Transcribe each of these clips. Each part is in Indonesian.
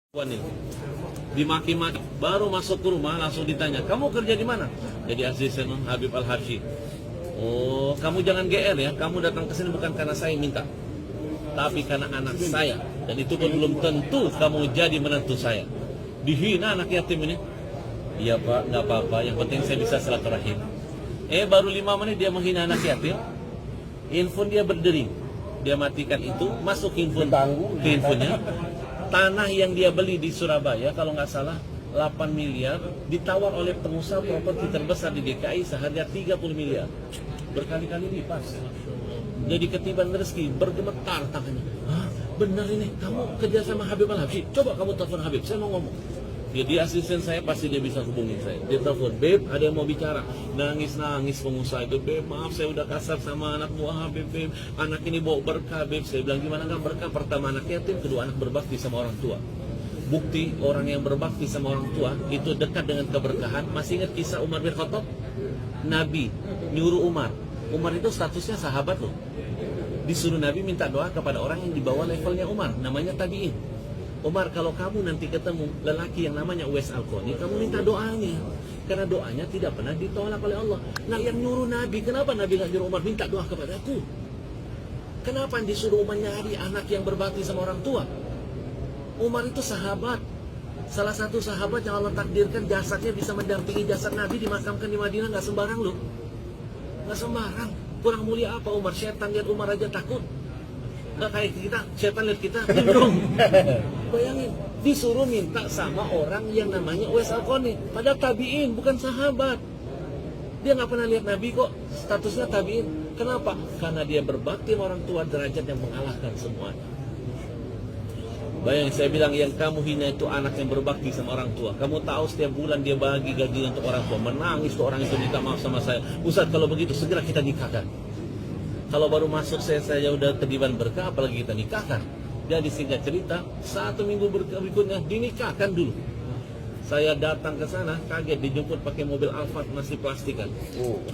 Nih dimaki-maki, baru masuk ke rumah langsung ditanya, kamu kerja di mana? Jadi asisten Habib Al-Habsyi. Oh, kamu jangan GR ya, kamu datang ke sini bukan karena saya minta, tapi karena anak saya, dan itu pun belum tentu kamu jadi menantu saya. Dihina anak yatim ini. Iya Pak, nggak apa-apa, yang penting saya bisa silaturahim. Baru 5 menit dia menghina anak yatim. Handphone dia berdering, dia matikan itu, masuk handphone ke handphonenya. Tanah yang dia beli di Surabaya, kalau nggak salah 8 miliar, ditawar oleh pengusaha properti terbesar di DKI seharga 30 miliar. Berkali-kali lipat. Jadi ketiban rezeki, bergemetar tangannya. Hah, benar ini, kamu kerja sama Habib Al-Habsyi? Coba kamu telepon Habib, saya mau ngomong. Jadi asisten saya pasti dia bisa hubungi saya. Dia telepon, Beb, ada yang mau bicara. Nangis-nangis pengusaha itu, Beb, maaf saya udah kasar sama anak buah Habib, Beb. Anak ini bawa berkah, Beb. Saya bilang, gimana nggak berkah? Pertama anak yatim, kedua anak berbakti sama orang tua. Bukti orang yang berbakti sama orang tua itu dekat dengan keberkahan. Masih ingat kisah Umar bin Khattab? Nabi nyuruh Umar. Umar itu statusnya sahabat loh. Disuruh Nabi minta doa kepada orang yang di bawah levelnya Umar, namanya tabi'in. Umar, kalau kamu nanti ketemu lelaki yang namanya Uwais Al-Qarni, kamu minta doanya. Karena doanya tidak pernah ditolak oleh Allah. Nah, yang nyuruh Nabi, kenapa Nabi nggak nyuruh Umar minta doa kepada aku? Kenapa disuruh Umar nyari anak yang berbakti sama orang tua? Umar itu sahabat. Salah satu sahabat yang Allah takdirkan jasadnya bisa mendampingi jasad Nabi dimakamkan di Madinah, nggak sembarang loh. Nggak sembarang. Kurang mulia apa Umar? Setan lihat Umar aja takut. Nggak kayak kita, setan lihat kita gendong. Bayangin, disuruh minta sama orang yang namanya Uwais Al-Qarni, padahal tabi'in, bukan sahabat. Dia nggak pernah lihat Nabi kok, statusnya tabi'in. Kenapa? Karena dia berbakti sama orang tua, derajat yang mengalahkan semuanya. Bayangin, saya bilang yang kamu hina itu anak yang berbakti sama orang tua. Kamu tahu setiap bulan dia bagi gaji untuk orang tua. Menangis tuh orang itu, minta maaf sama saya. Ustaz, kalau begitu segera kita nikahkan. Kalau baru masuk saya udah kediban berkah, apalagi kita nikahkan. Jadi singkat cerita, 1 minggu berikutnya dinikahkan dulu. Saya datang ke sana, kaget dijemput pakai mobil Alphard masih plastikan.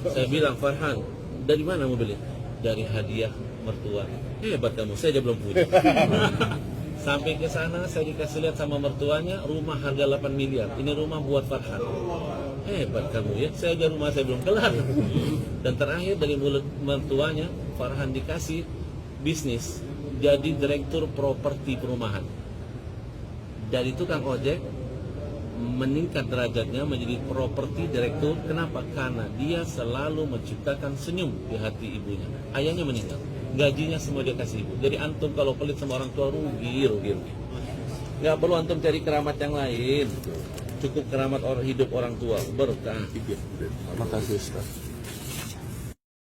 Saya bilang, Farhan, dari mana mobilnya? Dari hadiah mertua. Hebat kamu, saya aja belum punya. Sampai ke sana, saya dikasih lihat sama mertuanya, rumah harga 8 miliar. Ini rumah buat Farhan. Hebat kamu ya, saya aja rumah saya belum kelar. Dan terakhir dari mulut mertuanya, Farhan dikasih bisnis jadi direktur properti perumahan. Dari tukang ojek meningkat derajatnya menjadi properti direktur. Kenapa? Karena dia selalu menciptakan senyum di hati ibunya. Ayahnya meninggal, gajinya semua dia kasih ibu. Jadi antum kalau pelit sama orang tua rugi. Nggak perlu antum cari keramat yang lain. Cukup keramat orang hidup orang tua, berkah. Terima kasih Ustaz.